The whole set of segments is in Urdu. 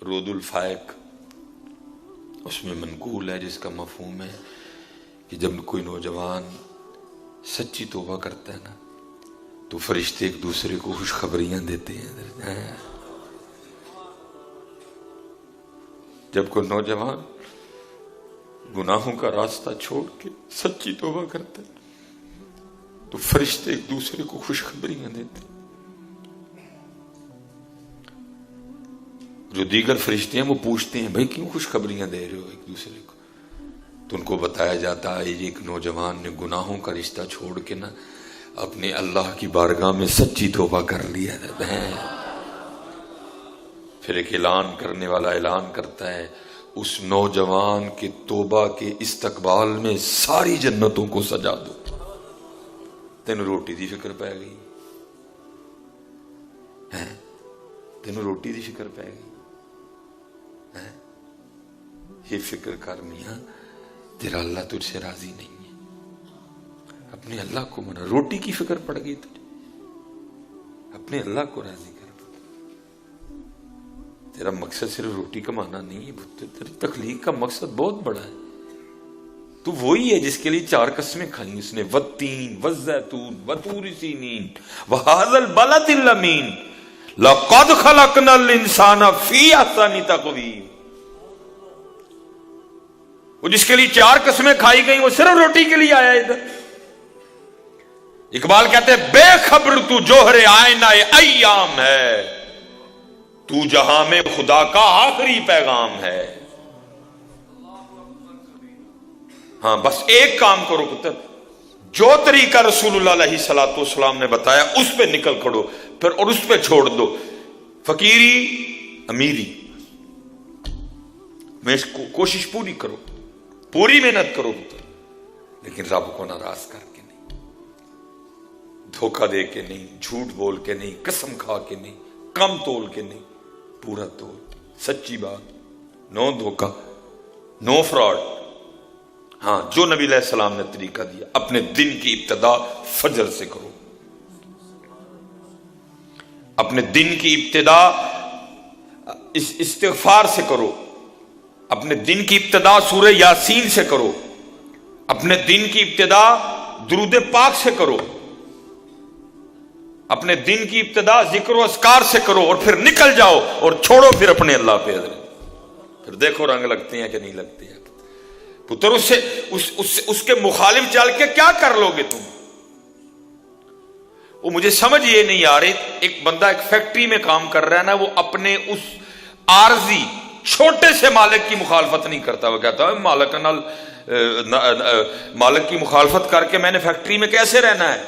رود الفائق اس میں منقول ہے، جس کا مفہوم ہے کہ جب کوئی نوجوان سچی توبہ کرتا ہے نا تو فرشتے ایک دوسرے کو خوشخبریاں دیتے ہیں۔ جب کوئی نوجوان گناہوں کا راستہ چھوڑ کے سچی توبہ کرتا ہے تو فرشتے ایک دوسرے کو خوشخبریاں دیتے ہیں۔ جو دیگر فرشتے ہیں وہ پوچھتے ہیں بھائی کیوں خوشخبریاں دے رہے ہو ایک دوسرے کو؟ تو ان کو بتایا جاتا ہے یہ ایک نوجوان نے گناہوں کا رشتہ چھوڑ کے نا اپنے اللہ کی بارگاہ میں سچی توبہ کر لیا ہے۔ پھر ایک اعلان کرنے والا اعلان کرتا ہے اس نوجوان کے توبہ کے استقبال میں ساری جنتوں کو سجا دو۔ تینوں روٹی دی فکر پہ گئی، تینوں روٹی دی فکر پہ گئی، یہ فکر کر میاں تیرا اللہ تجھ سے راضی نہیں ہے۔ اپنے اللہ کو منا، روٹی کی فکر پڑ گئی تجھے، اپنے اللہ کو راضی کر۔ تیرا مقصد صرف روٹی کمانا نہیں ہے، تیری تخلیق کا مقصد بہت بڑا ہے۔ تو وہی ہے جس کے لیے 4 قسمیں کھائیں اس نے، والتین والزیتون وطور سینین وہذا البلد الامین لقد خلقنا الانسان فی احسن تقویم۔ وہ جس کے لیے 4 قسمیں کھائی گئی وہ صرف روٹی کے لیے آیا ادھر۔ اقبال کہتے ہیں بے خبر تو جوہر آئینہ ایام ہے، تو جہاں میں خدا کا آخری پیغام ہے۔ ہاں بس ایک کام کرو پتر، جو طریقہ رسول اللہ علیہ الصلوۃ والسلام نے بتایا اس پہ نکل کھڑو، پھر اور اس پہ چھوڑ دو فقیری امیری میں کوشش پوری کرو، پوری محنت کرو پتر، لیکن رب کو ناراض کر کے نہیں، دھوکہ دے کے نہیں، جھوٹ بول کے نہیں، قسم کھا کے نہیں، کم تول کے نہیں، پورا تول، سچی بات، نو دھوکہ، نو فراڈ۔ ہاں جو نبی علیہ السلام نے طریقہ دیا، اپنے دن کی ابتدا فجر سے کرو، اپنے دن کی ابتدا استغفار سے کرو، اپنے دن کی ابتدا سورہ یاسین سے کرو، اپنے دن کی ابتدا درود پاک سے کرو، اپنے دن کی ابتدا ذکر و اذکار سے کرو، اور پھر نکل جاؤ اور چھوڑو پھر اپنے اللہ پہ حضرت، پھر دیکھو رنگ لگتے ہیں کہ نہیں لگتے ہیں۔ پتر اس کے مخالف چل کے کیا کر لو گے تم؟ وہ مجھے سمجھ یہ نہیں آ رہی، ایک بندہ ایک فیکٹری میں کام کر رہا ہے نا، وہ اپنے اس عارضی چھوٹے سے مالک کی مخالفت نہیں کرتا، وہ کہتا ہے مالک کی مخالفت کر کے میں نے فیکٹری میں کیسے رہنا ہے؟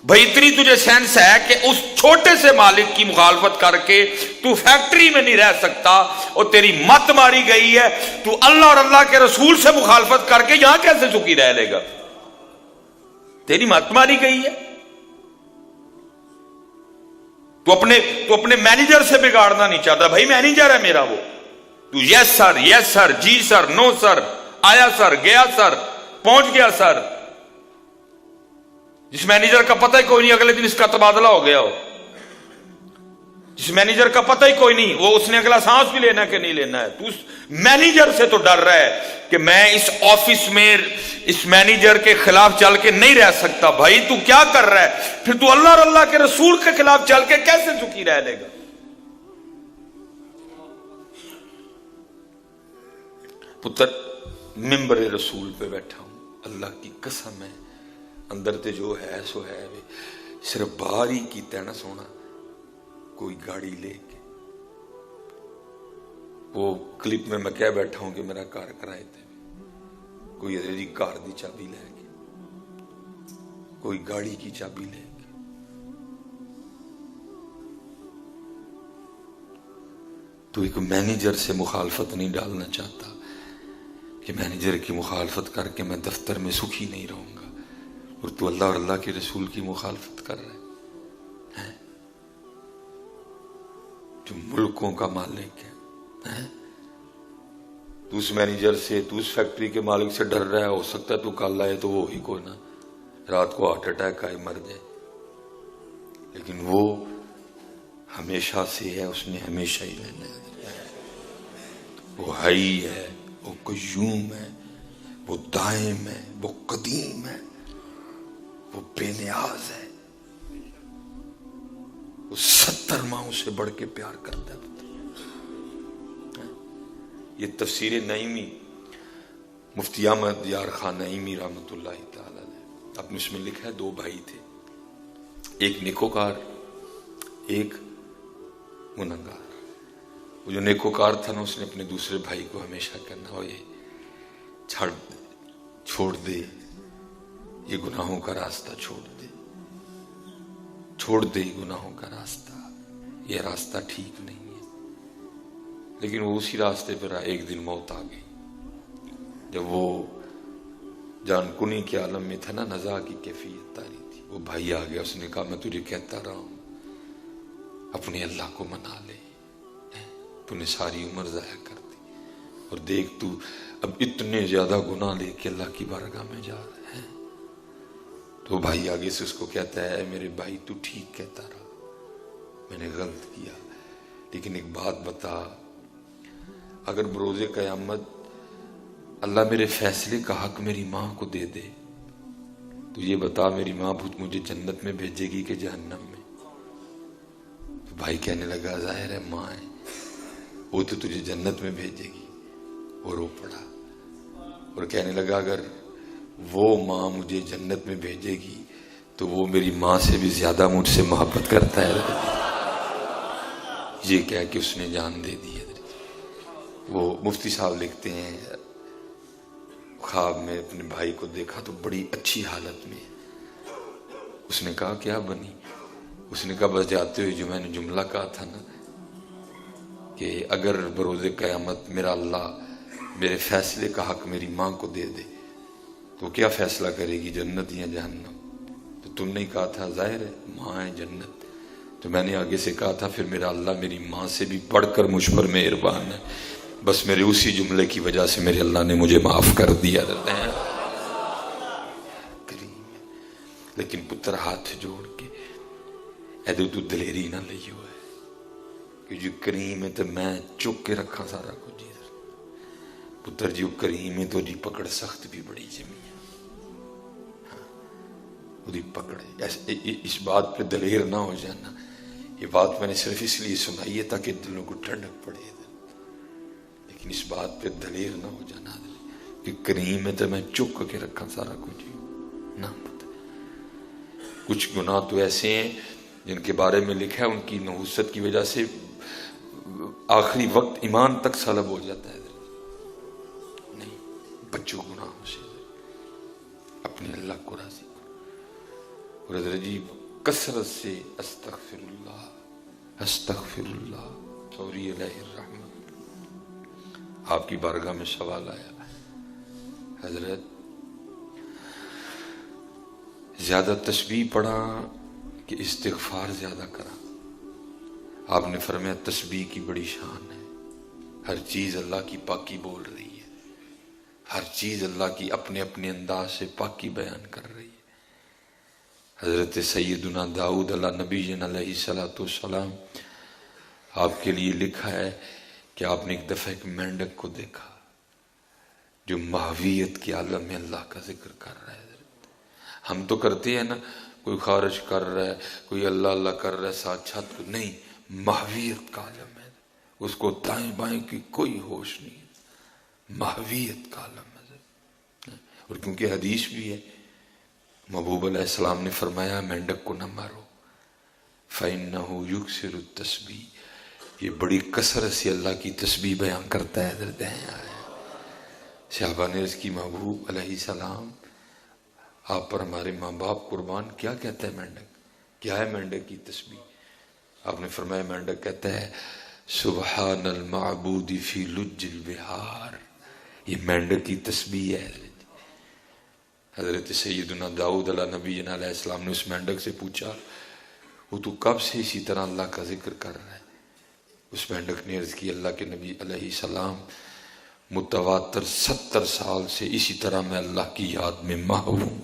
بھائی اتنی تجھے سینس ہے کہ اس چھوٹے سے مالک کی مخالفت کر کے تو فیکٹری میں نہیں رہ سکتا، اور تیری مت ماری گئی ہے تو اللہ اور اللہ کے رسول سے مخالفت کر کے یہاں کیسے سکھی رہ لے گا؟ تیری مت ماری گئی ہے۔ تو اپنے مینیجر سے بگاڑنا نہیں چاہتا، بھائی مینیجر ہے میرا وہ، تو یس سر، یس سر، جی سر، نو سر، آیا سر، گیا سر، پہنچ گیا سر۔ جس مینیجر کا پتہ ہی کوئی نہیں اگلے دن اس کا تبادلہ ہو گیا ہو، جس مینیجر کا پتہ ہی کوئی نہیں وہ اس نے اگلا سانس بھی لینا کہ نہیں لینا ہے، تو اس مینیجر سے تو ڈر رہا ہے کہ میں اس آفس میں اس مینیجر کے خلاف چل کے نہیں رہ سکتا۔ بھائی تو کیا کر رہا ہے؟ پھر تو اللہ اور اللہ کے رسول کے خلاف چل کے کیسے سکھی رہ لے گا؟ پتر ممبر رسول پہ بیٹھا ہوں، اللہ کی قسم ہے اندر تے جو ہے سو ہے، صرف باہر ہی کیتا ہے نا سونا، کوئی گاڑی لے کے، وہ کلپ میں کہہ بیٹھا ہوں کہ میرا کار کرائے تھے، کوئی ادھر کار دی چابی لے کے، کوئی گاڑی کی چابی لے کے۔ تو ایک مینیجر سے مخالفت نہیں ڈالنا چاہتا کہ مینیجر کی مخالفت کر کے میں دفتر میں سکھی نہیں رہوں گا، اور تو اللہ اور اللہ کے رسول کی مخالفت کر رہا ہے، جو ملکوں کا مالک ہے۔ تو اس مینیجر سے، تو اس فیکٹری کے مالک سے ڈر رہا ہے، ہو سکتا ہے تو کل آئے تو وہی کوئی نہ رات کو ہارٹ اٹیک آئے مر جائے، لیکن وہ ہمیشہ سے ہے، اس نے ہمیشہ ہی رہنا ہے۔ وہ حی ہے، وہ قیوم ہے، وہ دائم ہے، وہ قدیم ہے، وہ بے نیاز ہے، وہ 70 ماہوں سے بڑھ کے پیار کرتا ہے۔ یہ تفسیر نعیمی مفتی احمد یار خان نعیمی رحمۃ اللہ تعالی علیہ، اپنے اس میں لکھا ہے 2 بھائی تھے، ایک نیکوکار ایک گنہگار۔ وہ جو نیکوکار تھا نا، اس نے اپنے دوسرے بھائی کو ہمیشہ کہنا ہو یہ چھوڑ دے، یہ گناہوں کا راستہ چھوڑ دے، چھوڑ دے گناہوں کا راستہ، یہ راستہ ٹھیک نہیں ہے۔ لیکن وہ اسی راستے پر ایک دن موت آ گئی۔ جب وہ جان کنی کے عالم میں تھا نا، نزا کی کیفیت تاری تھی، وہ بھائی آ گیا، اس نے کہا میں تجھے کہتا رہا ہوں اپنے اللہ کو منا لے، تو نے ساری عمر ضائع کر دی، اور دیکھ تو اب اتنے زیادہ گناہ لے کے اللہ کی بارگاہ میں جا رہے ہیں۔ تو بھائی آگے سے اس کو کہتا ہے، اے میرے بھائی تو ٹھیک کہتا رہا، میں نے غلط کیا، لیکن ایک بات بتا، اگر بروز قیامت اللہ میرے فیصلے کا حق میری ماں کو دے دے تو یہ بتا میری ماں مجھے جنت میں بھیجے گی کہ جہنم میں؟ تو بھائی کہنے لگا ظاہر ہے ماں ہے، وہ تو تجھے جنت میں بھیجے گی۔ وہ رو پڑا اور کہنے لگا اگر وہ ماں مجھے جنت میں بھیجے گی تو وہ میری ماں سے بھی زیادہ مجھ سے محبت کرتا ہے۔ یہ کہہ کہ اس نے جان دے دی۔ وہ مفتی صاحب لکھتے ہیں، خواب میں اپنے بھائی کو دیکھا تو بڑی اچھی حالت میں۔ اس نے کہا کیا بنی؟ اس نے کہا بس جاتے ہوئے جو میں نے جملہ کہا تھا نا کہ اگر بروز قیامت میرا اللہ میرے فیصلے کا حق میری ماں کو دے دے تو کیا فیصلہ کرے گی، جنت یا جہنم؟ تو تم نے کہا تھا ظاہر ہے ماں ہے جنت، تو میں نے آگے سے کہا تھا پھر میرا اللہ میری ماں سے بھی بڑھ کر مجھ پر مہربان ہے، بس میرے اسی جملے کی وجہ سے میرے اللہ نے مجھے معاف کر دیا۔ کریم لیکن پتر ہاتھ جوڑ کے ایدو تو دلیری نہ لئیو ہے کہ جو کریم ہے تو میں چک کے رکھا سارا کچھ ادھر، پتر جو کریم ہے تو جی پکڑ سخت بھی بڑی جمی ہے، وہ دی پکڑ اس بات پہ دلیر نہ ہو جانا۔ یہ بات میں نے صرف اس لیے سنائی ہے تاکہ دلوں کو ٹھنڈک پڑے، لیکن اس بات پہ دلیر نہ ہو جانا کہ کریم ہے تو میں چک کے رکھا سارا کچھ نہ پتہ۔ کچھ گناہ تو ایسے ہیں جن کے بارے میں لکھا ہے ان کی نحوست کی وجہ سے آخری وقت ایمان تک سلب ہو جاتا ہے۔ نہیں، بچو گناہوں سے، اپنے اللہ کو راضی کرو۔ اور حضرت جی کثرت سے استغفر اللہ استغفر اللہ اور علیہ الرحمہ۔ آپ کی بارگاہ میں سوال آیا، حضرت زیادہ تسبیح پڑھا کہ استغفار زیادہ کرا؟ آپ نے فرمایا تسبیح کی بڑی شان ہے، ہر چیز اللہ کی پاکی بول رہی ہے، ہر چیز اللہ کی اپنے اپنے انداز سے پاکی بیان کر رہی ہے۔ حضرت سیدنا داؤد علیہ نبی علیہ السلام آپ کے لیے لکھا ہے کہ آپ نے ایک دفعہ ایک مینڈک کو دیکھا جو ماہویت کے عالم میں اللہ کا ذکر کر رہا ہے۔ ہم تو کرتے ہیں نا، کوئی خارج کر رہا ہے، کوئی اللہ اللہ کر رہا ہے ساتھ چھت کو، نہیں، ماہویت کا عالم ہے، اس کو دائیں بائیں کی کوئی ہوش نہیں، ماہویت کا عالم ہے۔ اور کیونکہ حدیث بھی ہے، محبوب علیہ السلام نے فرمایا مینڈک کو نہ مارو، فَإِنَّهُ يُكْسِرُ التَّسْبِيحَ، یہ بڑی کثرت سے اللہ کی تسبیح بیان کرتا ہے۔ حضرت صحابہ نے اس کی محبوب علیہ السلام آپ پر ہمارے ماں باپ قربان، کیا کہتا ہے مینڈک؟ کیا ہے مینڈک کی تسبیح؟ آپ نے فرمایا مینڈک کہتا ہے سبحان المعبود فی لج البحار، یہ مینڈک کی تسبیح ہے۔ حضرت سیدنا داؤد علیہ نبی علیہ السلام نے اس مینڈک سے پوچھا وہ تو کب سے اسی طرح اللہ کا ذکر کر رہا ہے؟ اس مینڈک نے عرض کی اللہ کے نبی علیہ السلام متواتر 70 سال سے اسی طرح میں اللہ کی یاد میں محو ہوں،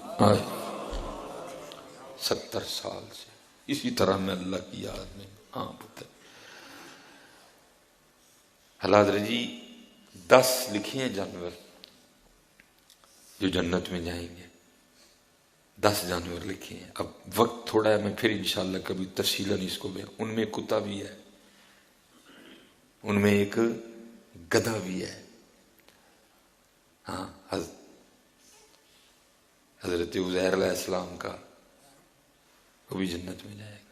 70 سال سے اسی طرح میں اللہ کی یاد میں۔ ہاں پتر حضرت جی 10 لکھے ہیں جانور جو جنت میں جائیں گے، 10 جانور لکھے ہیں. اب وقت تھوڑا ہے، میں پھر انشاءاللہ کبھی تفصیلاً اس کو بیان. ان میں کتا بھی ہے، ان میں ایک گدھا بھی ہے. ہاں، حضرت عزیر علیہ السلام کا، وہ بھی جنت میں جائے گا.